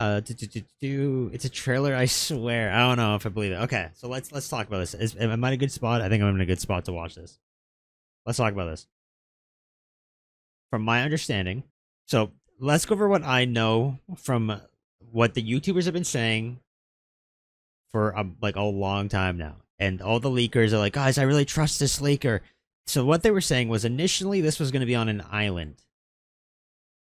It's a trailer, I swear. I don't know if I believe it. Okay, so let's talk about this. Am I in a good spot? I think I'm in a good spot to watch this. Let's talk about this. From my understanding, so let's go over what I know from what the YouTubers have been saying for like a long time now, and all the leakers are like, guys, I really trust this leaker. So what they were saying was initially this was going to be on an island.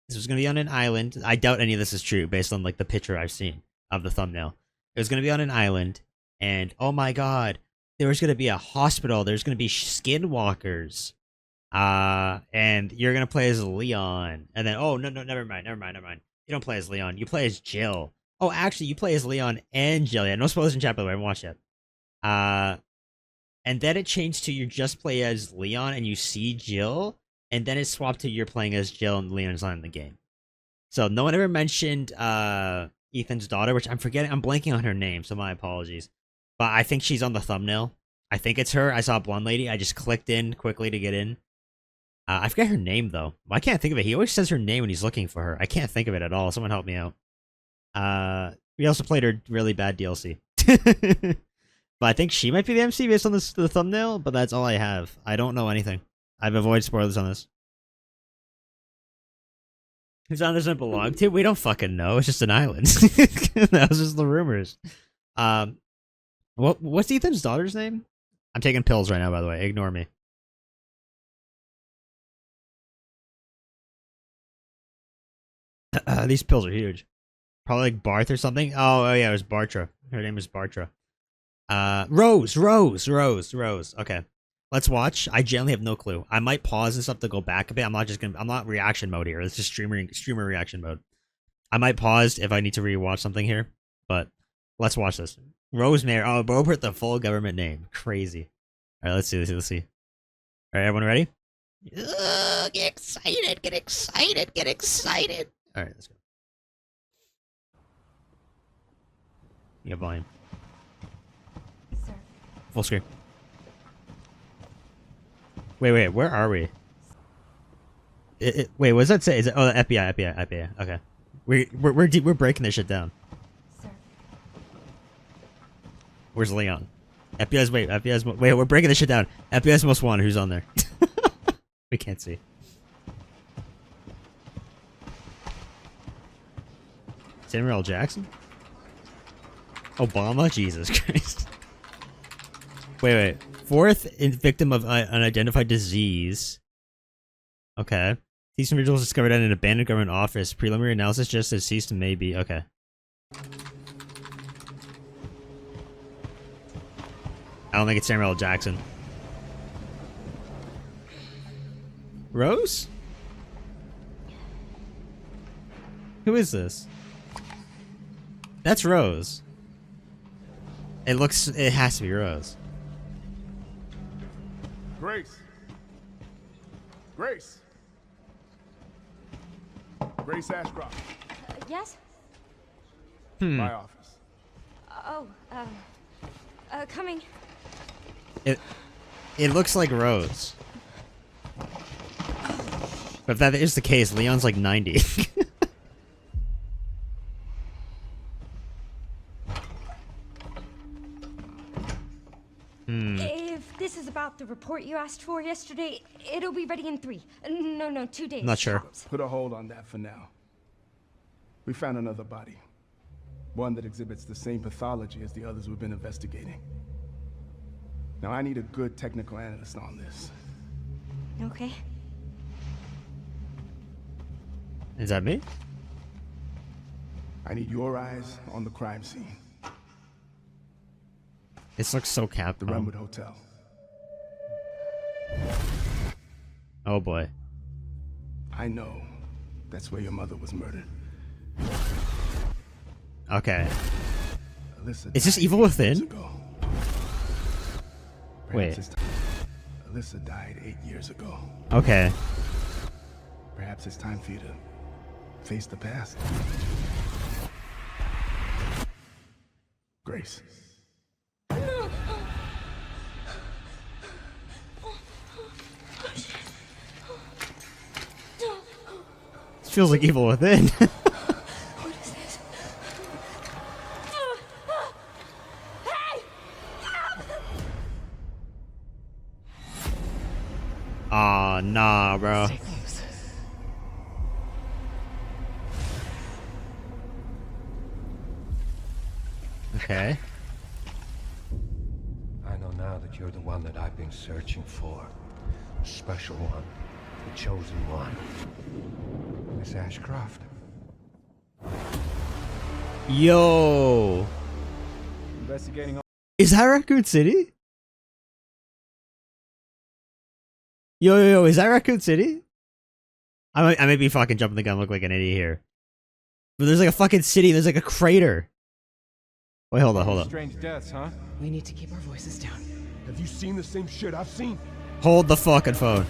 This was going to be on an island. I doubt any of this is true based on like the picture I've seen of the thumbnail. It was going to be on an island, and oh my god, there was going to be a hospital. There's going to be skinwalkers. And you're going to play as Leon. And then, oh, no, never mind. You don't play as Leon. You play as Jill. Oh, actually, you play as Leon and Jill. Yeah, no spoilers in chat, by the way. I haven't watched yet. And then it changed to you just play as Leon and you see Jill, and then it swapped to you're playing as Jill and Leon's not in the game. So no one ever mentioned Ethan's daughter, which I'm forgetting. I'm blanking on her name, so my apologies. But I think she's on the thumbnail. I think it's her. I saw a blonde lady. I just clicked in quickly to get in. I forget her name, though. I can't think of it. He always says her name when he's looking for her. I can't think of it at all. Someone help me out. We also played her really bad DLC. But I think she might be the MC based on the thumbnail, but that's all I have. I don't know anything. I've avoided spoilers on this. Whose island doesn't belong to? We don't fucking know. It's just an island. That was just the rumors. What's Ethan's daughter's name? I'm taking pills right now, by the way. Ignore me. These pills are huge. Probably like Barth or something. Oh yeah, it was Bartra. Her name is Bartra. Rose. Okay, let's watch. I generally have no clue. I might pause and stuff to go back a bit. I'm not reaction mode here. It's just streamer reaction mode. I might pause if I need to rewatch something here, but let's watch this. Rosemary. Oh, Robert, the full government name. Crazy. All right, let's see. All right, everyone ready? Get excited. All right, let's go. You have volume. Sir. Full screen. Wait, where are we? Wait, what does that say? Is it? Oh, the FBI. Okay, we're breaking this shit down. Sir. Where's Leon? FBI's wait, we're breaking this shit down. FBI's most wanted. Who's on there? We can't see. Samuel L. Jackson? Obama? Jesus Christ. Wait. Fourth victim of unidentified disease. Okay. These individuals discovered at an abandoned government office. Preliminary analysis just says ceased and may be. Okay. I don't think it's Samuel L. Jackson. Rose? Who is this? That's Rose. It has to be Rose. Grace. Grace Ashcroft. Yes? My office. Oh, coming. It looks like Rose. But if that is the case, Leon's like 90. If this is about the report you asked for yesterday, it'll be ready in 3. No, 2 days. Not sure. tops. Put a hold on that for now. We found another body. One that exhibits the same pathology as the others we've been investigating. Now I need a good technical analyst on this. Okay. Is that me? I need your eyes on the crime scene. This looks so The Capcom. Runwood Hotel. Oh boy. I know that's where your mother was murdered. Okay. Alyssa Is this died Evil 8 Within? years ago. Wait. Alyssa died 8 years ago. Okay. Perhaps it's time for you to face the past. Grace. This feels like Evil Within. What is this? nah, bro. Stay close. Okay. I know now that you're the one that I've been searching for. The special one. The chosen one. Miss Ashcroft. Yo. Investigating. Is that Raccoon City? Yo, is that Raccoon City? I may be fucking jumping the gun, look like an idiot here. But there's like a fucking city, there's like a crater. Wait, hold on. Strange deaths, huh? We need to keep our voices down. Have you seen the same shit I've seen? Hold the fucking phone.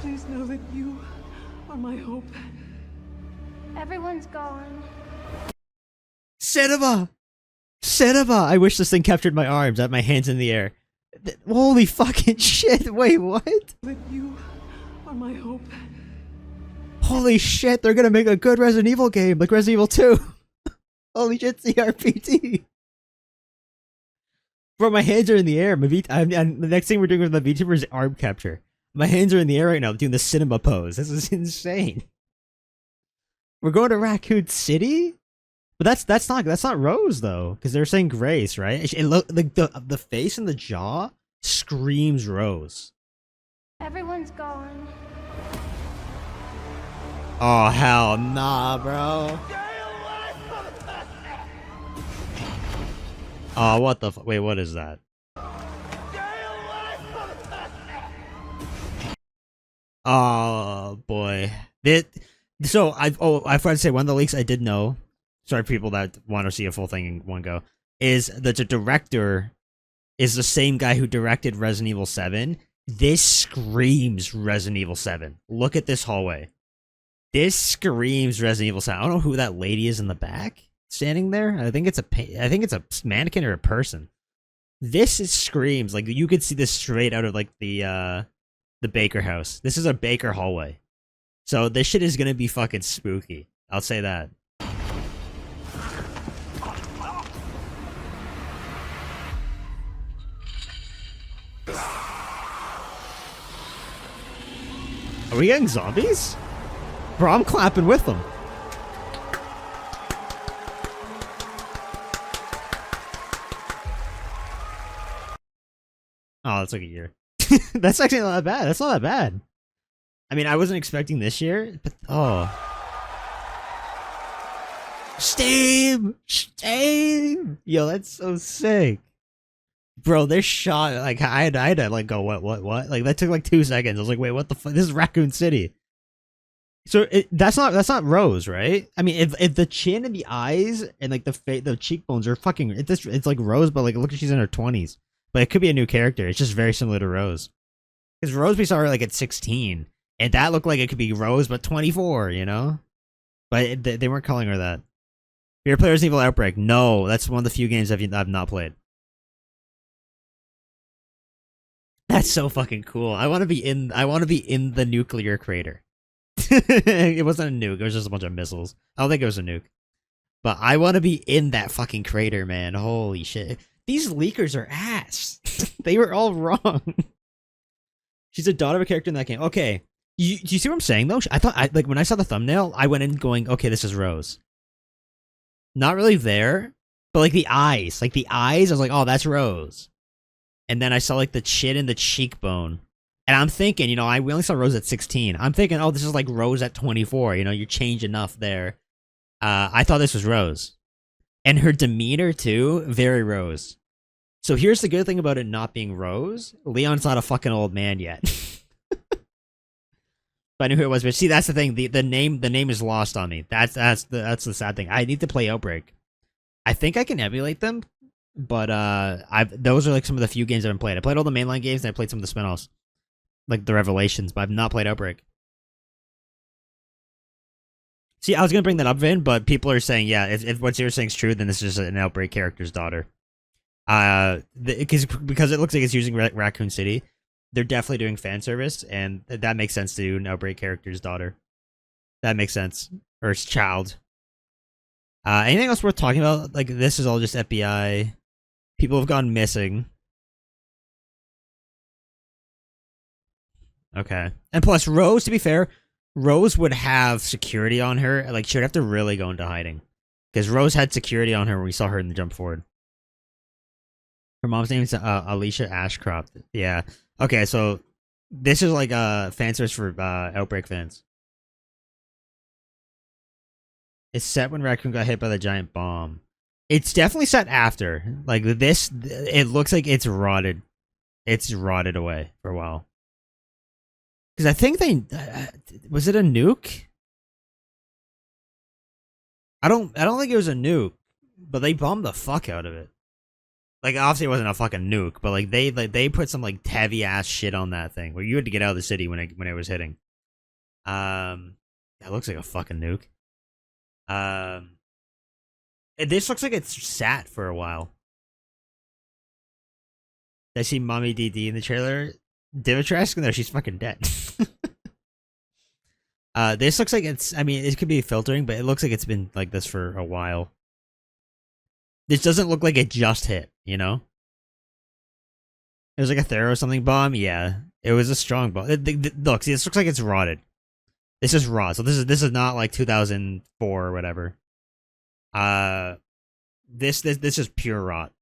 Please know that you are my hope. Everyone's gone. Cinema! I wish this thing captured my arms. I had my hands in the air. Holy fucking shit, wait, what? That you are my hope. Holy shit, they're gonna make a good Resident Evil game, like Resident Evil 2. Holy shit, CRPT. Bro, my hands are in the air. The next thing we're doing with the VTuber is arm capture. My hands are in the air right now doing the cinema pose. This is insane. We're going to Raccoon City? But that's not Rose though, because they're saying Grace, right? It look like the face and the jaw screams Rose. Everyone's gone. Oh hell nah, bro. Oh, what the wait, what is that? Oh boy. So I forgot to say one of the leaks I did know. Sorry, people that want to see a full thing in one go. Is that the director is the same guy who directed Resident Evil 7. This screams Resident Evil 7. Look at this hallway. This screams Resident Evil 7. I don't know who that lady is in the back standing there. I think it's a mannequin or a person. This screams like you could see this straight out of like the Baker house. This is a Baker hallway. So this shit is gonna be fucking spooky. I'll say that. Are we getting zombies? Bro, I'm clapping with them. Oh, that's like a year. That's actually not that bad. That's not that bad. I mean, I wasn't expecting this year, but oh. Steam! Yo, that's so sick. Bro, this shot, like, I had to, like, go, what? Like, that took, like, 2 seconds. I was like, wait, what the fuck? This is Raccoon City. So, that's not Rose, right? I mean, if the chin and the eyes and, like, the cheekbones are fucking, it's like Rose, but, like, look, she's in her 20s. But it could be a new character. It's just very similar to Rose. Because Rose, we saw her, like, at 16. And that looked like it could be Rose, but 24, you know? But they weren't calling her that. You ever play Resident Evil Outbreak? No, that's one of the few games I've not played. That's so fucking cool. I want to be in the nuclear crater. It wasn't a nuke. It was just a bunch of missiles. I don't think it was a nuke. But I want to be in that fucking crater, man. Holy shit. These leakers are ass. They were all wrong. She's a daughter of a character in that game. Okay. Do you see what I'm saying, though? I thought, like, when I saw the thumbnail, I went in going, okay, this is Rose. Not really there, but, like, the eyes. Like, the eyes, I was like, oh, that's Rose. And then I saw, like, the chin and the cheekbone. And I'm thinking, you know, we only saw Rose at 16. I'm thinking, oh, this is like Rose at 24. You know, you change enough there. I thought this was Rose. And her demeanor, too, very Rose. So here's the good thing about it not being Rose. Leon's not a fucking old man yet. But I knew who it was. But see, that's the thing. The name is lost on me. That's the sad thing. I need to play Outbreak. I think I can emulate them. But those are like some of the few games I've played. I played all the mainline games and I played some of the spin-offs. Like the Revelations, but I've not played Outbreak. See, I was gonna bring that up, Vin, but people are saying, yeah, if what you're saying is true, then this is just an Outbreak character's daughter. Because it looks like it's using Raccoon City, they're definitely doing fan service, and that makes sense to do an Outbreak character's daughter. That makes sense, or its child. Anything else worth talking about? Like, this is all just FBI. People have gone missing. Okay. And plus, Rose, to be fair, Rose would have security on her. Like, she would have to really go into hiding. Because Rose had security on her when we saw her in the jump forward. Her mom's name is Alicia Ashcroft. Yeah. Okay, so this is like fan service for Outbreak fans. It's set when Raccoon got hit by the giant bomb. It's definitely set after. Like, this, it looks like it's rotted. It's rotted away for a while. Because I think they... was it a nuke? I don't think it was a nuke, but they bombed the fuck out of it. Like, obviously it wasn't a fucking nuke, but like they put some like heavy ass shit on that thing where you had to get out of the city when it was hitting. It looks like a fucking nuke. This looks like it's sat for a while. Did I see Mommy DD in the trailer? Dimitrescu? No, she's fucking dead. This looks like it's, I mean, it could be filtering, but it looks like it's been like this for a while. This doesn't look like it just hit, you know? It was like a Thera or something bomb? Yeah. It was a strong bomb. Look, see, this looks like it's rotted. This is raw, so this is not like 2004 or whatever. This is pure rot.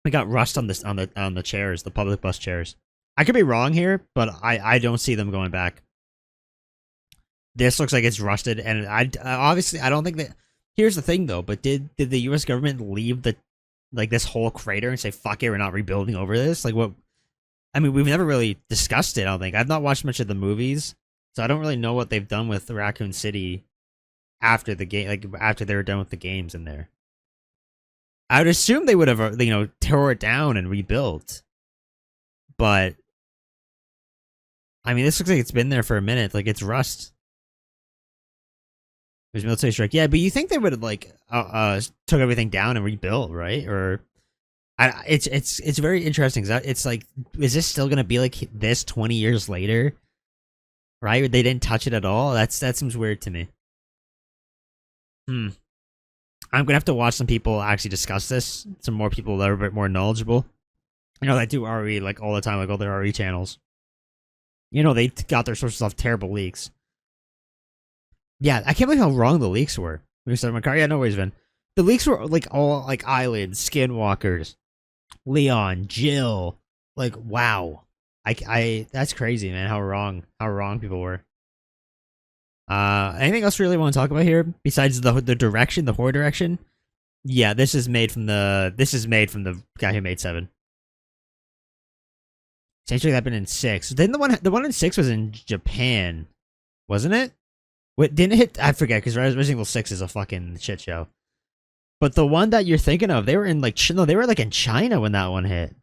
We got rust on this on the chairs, the public bus chairs. I could be wrong here, but I don't see them going back. This looks like it's rusted, and obviously I don't think that. Here's the thing though, but did the U.S. government leave this whole crater and say fuck it, we're not rebuilding over this? Like what? I mean, we've never really discussed it. I don't think I've not watched much of the movies, so I don't really know what they've done with Raccoon City after the game, like after they were done with the games in there. I would assume they would have, tore it down and rebuilt. But I mean, this looks like it's been there for a minute. Like, it's rust. There's military strike. Yeah, but you think they would have, like, took everything down and rebuilt, right? Or it's very interesting. It's like, is this still gonna be like this 20 years later? Right? They didn't touch it at all. That seems weird to me. I'm gonna have to watch some people actually discuss this. Some more people that are a bit more knowledgeable. That do RE like all the time, like all their RE channels. They got their sources off terrible leaks. Yeah, I can't believe how wrong the leaks were. We started my car. Yeah, no worries, Vin. The leaks were like all like Island, Skinwalkers, Leon, Jill. Like, wow. I that's crazy, man. How wrong people were. Anything else we really want to talk about here besides the direction, the horror direction? Yeah, this is made from the guy who made 7. Essentially, that been in 6. Then the one in 6 was in Japan, wasn't it? What didn't it hit? I forget because Resident Evil 6 is a fucking shit show. But the one that you're thinking of, they were in like they were like in China when that one hit,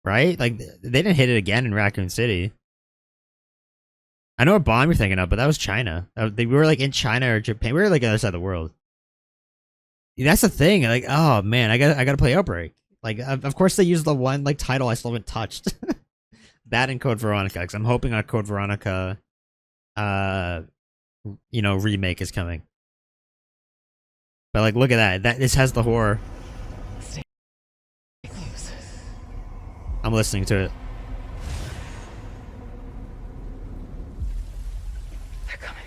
right? Like they didn't hit it again in Raccoon City. I know what bomb you're thinking of, but that was China. We were like in China or Japan. We were like the other side of the world. That's the thing. Like, oh man, I gotta play Outbreak. Like, of course they used the one like title I still haven't touched. That and Code Veronica, because I'm hoping a Code Veronica, remake is coming. But like, look at that. This has the horror. Stay close. I'm listening to it. They're coming.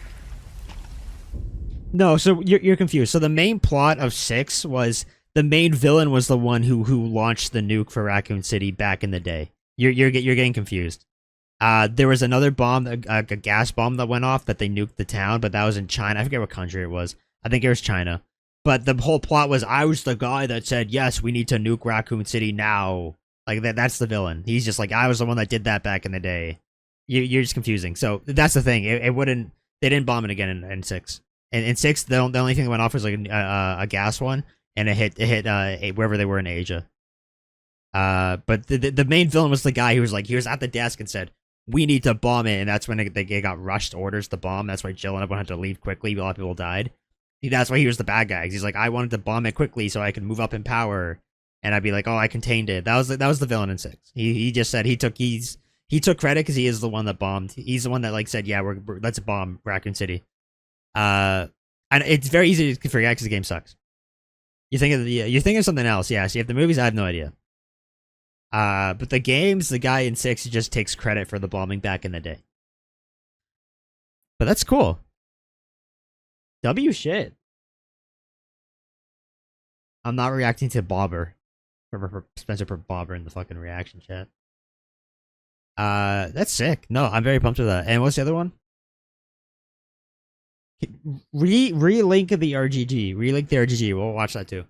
No, so you're confused. So the main plot of 6 was the main villain was the one who launched the nuke for Raccoon City back in the day. You're getting confused. There was another bomb, a gas bomb that went off that they nuked the town, but that was in China. I forget what country it was. I think it was China. But the whole plot was I was the guy that said, yes, we need to nuke Raccoon City now. Like that's the villain. He's just like, I was the one that did that back in the day. You're just confusing. So that's the thing. They didn't bomb it again in 6. In 6, the only thing that went off was like a gas one, and it hit wherever they were in Asia. But the main villain was the guy who was like, he was at the desk and said, we need to bomb it, and that's when they got rushed orders to bomb. That's why Jill and everyone had to leave quickly. A lot of people died. That's why he was the bad guy. He's like, I wanted to bomb it quickly so I could move up in power, and I'd be like, oh, I contained it. That was the villain in 6. He just said he took credit because he is the one that bombed. He's the one that like said, yeah, let's bomb Raccoon City. And it's very easy to forget because the game sucks. You're thinking of something else. Yeah. See, if the movies, I have no idea. But the games, the guy in 6 just takes credit for the bombing back in the day. But that's cool. W shit. I'm not reacting to Bobber. For Spencer for Bobber in the fucking reaction chat. That's sick. No, I'm very pumped with that. And what's the other one? Relink the RGG. Relink the RGG. We'll watch that too.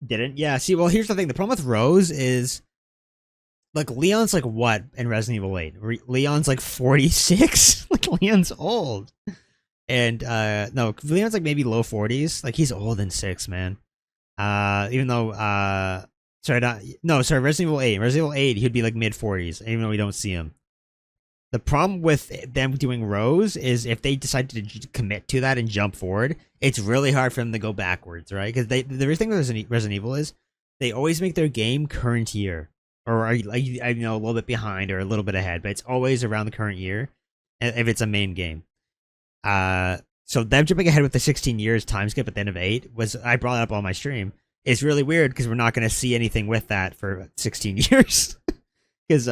Didn't? Yeah, see, well, here's the thing. The problem with Rose is, like, Leon's like what in Resident Evil 8? Leon's like 46? Like, Leon's old. And, no, Leon's like maybe low 40s. Like, he's old in 6, man. Even though, Resident Evil 8. Resident Evil 8, he'd be like mid 40s, even though we don't see him. The problem with them doing Rose is if they decide to commit to that and jump forward, it's really hard for them to go backwards, right? Because the thing with Resident Evil is they always make their game current year, or a little bit behind or a little bit ahead, but it's always around the current year if it's a main game. So them jumping ahead with the 16 years time skip at the end of 8 I brought it up on my stream. It's really weird because we're not going to see anything with that for 16 years. Because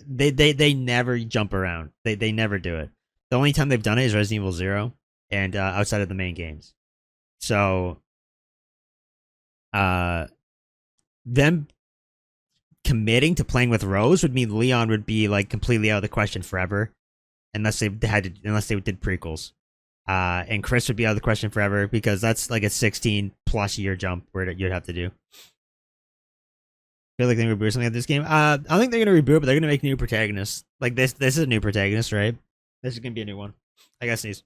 they never jump around. They never do it. The only time they've done it is Resident Evil 0 and outside of the main games. So them committing to playing with Rose would mean Leon would be like completely out of the question forever, unless they did prequels. And Chris would be out of the question forever because that's like a 16 plus year jump where you'd have to do. Feel like they're gonna reboot something at this game. I don't think they're gonna reboot, but they're gonna make new protagonists. Like this is a new protagonist, right? This is gonna be a new one. I guess these.